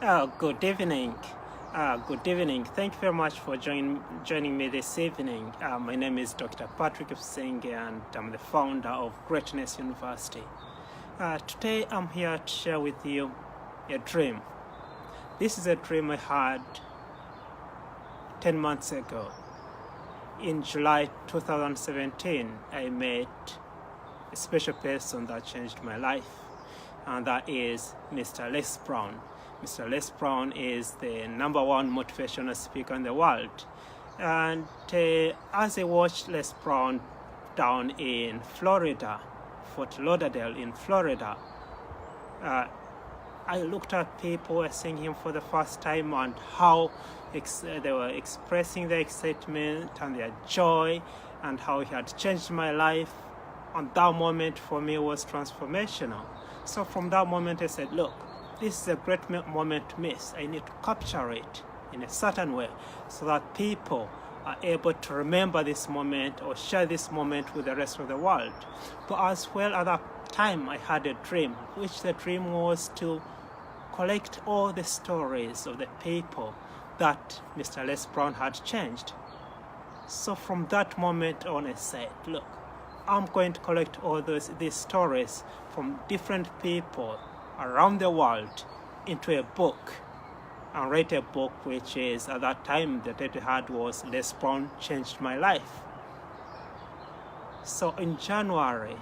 Good evening. Good evening. Thank you very much for joining me this evening. My name is Dr. Patrick Singh, and I'm the founder of Greatness University. Today, I'm here to share with you a dream. This is a dream I had 10 months ago. In July 2017, I met a special person that changed my life, and that is Mr. Les Brown. Mr. Les Brown is the #1 motivational speaker in the world. And as I watched Les Brown down in Florida, Fort Lauderdale in Florida, I looked at people seeing him for the first time and how they were expressing their excitement and their joy and how he had changed my life. And that moment for me was transformational. So from that moment I said, look, this is a great moment to miss. I need to capture it in a certain way so that people are able to remember this moment or share this moment with the rest of the world. But as well, at that time, I had a dream, which the dream was to collect all the stories of the people that Mr. Les Brown had changed. So from that moment on, I said, look, I'm going to collect all these stories from different people around the world into a book and write a book which is, at that time, the title I had was Les Brown Changed My Life. So in January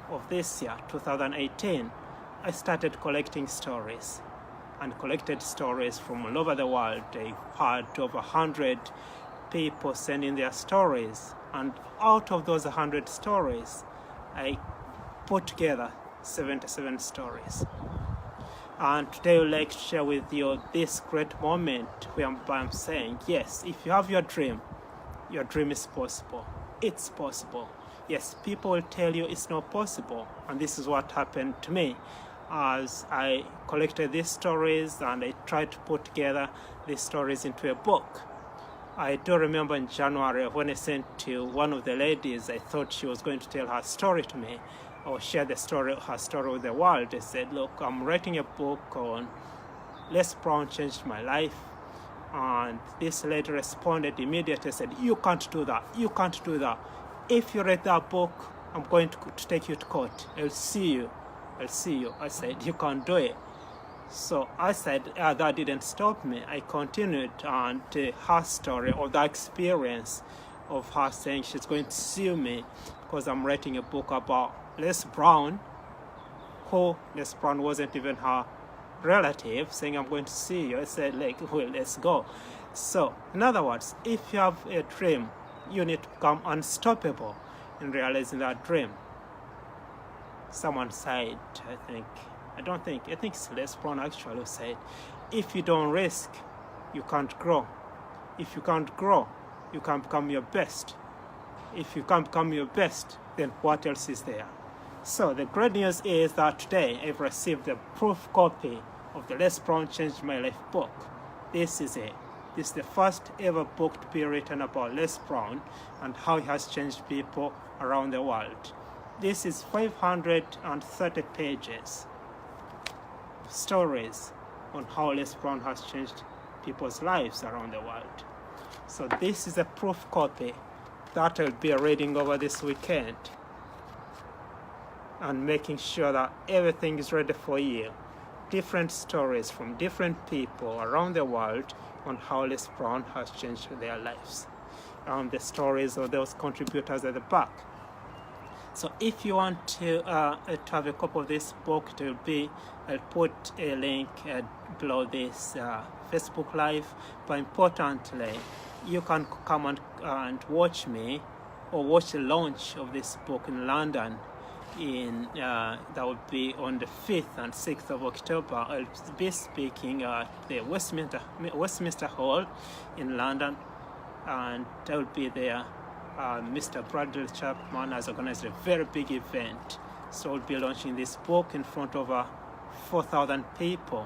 of this year, 2018, I started collecting stories and collected stories from all over the world. I had over 100 people sending their stories, and out of those 100 stories, I put together 77 stories. And today I would like to share with you this great moment where I'm saying, yes, if you have your dream is possible. It's possible. Yes, people will tell you it's not possible. And this is what happened to me as I collected these stories and I tried to put together these stories into a book. I do remember in January when I sent to one of the ladies, I thought she was going to tell her story to me or share her story with the world. I said, look, I'm writing a book on Les Brown Changed My Life. And this lady responded immediately, said, you can't do that. You can't do that. If you read that book, I'm going to take you to court. I'll see you. I said, you can't do it. So I said, that didn't stop me. I continued on to her story or the experience of her saying she's going to sue me because I'm writing a book about Les Brown, who Les Brown wasn't even her relative, saying I'm going to sue you. I said, well, let's go. So, in other words, if you have a dream, you need to become unstoppable in realizing that dream. Someone said, I think it's Les Brown actually who said, if you don't risk, you can't grow. If you can't grow, you can't become your best. If you can't become your best, then what else is there? So the great news is that today I've received the proof copy of the Les Brown Changed My Life book. This is it. This is the first ever book to be written about Les Brown and how he has changed people around the world. This is 530 pages. Stories on how Les Brown has changed people's lives around the world. So this is a proof copy that I'll be reading over this weekend and making sure that everything is ready for you. Different stories from different people around the world on how Les Brown has changed their lives. The stories of those contributors at the back. So if you want to have a copy of this book, I'll put a link below this Facebook Live. But importantly, you can come and watch me or watch the launch of this book in London. That will be on the 5th and 6th of October. I'll be speaking at the Westminster Hall in London, and I will be there. Mr. Bradley Chapman has organized a very big event, so we'll be launching this book in front of 4,000 people.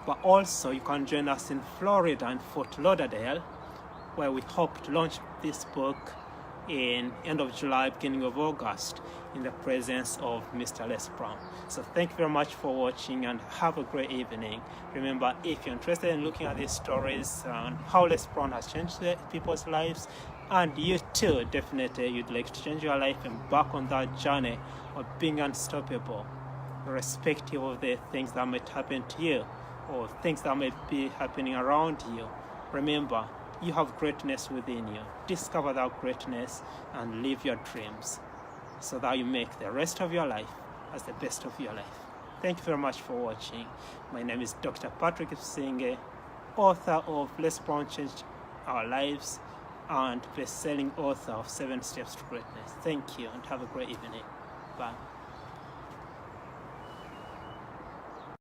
But also you can join us in Florida and Fort Lauderdale, where we hope to launch this book in end of July, beginning of August, in the presence of Mr. Les Brown. So thank you very much for watching and have a great evening. Remember, if you're interested in looking at these stories and how Les Brown has changed people's lives, and you too, definitely you'd like to change your life and embark on that journey of being unstoppable, irrespective of the things that might happen to you or things that might be happening around you. Remember, you have greatness within you. Discover that greatness and live your dreams so that you make the rest of your life as the best of your life. Thank you very much for watching. My name is Dr. Patrick Ipsinge, author of Les Brown Changed Our Lives and best-selling author of 7 Steps to Greatness. Thank you and have a great evening. Bye.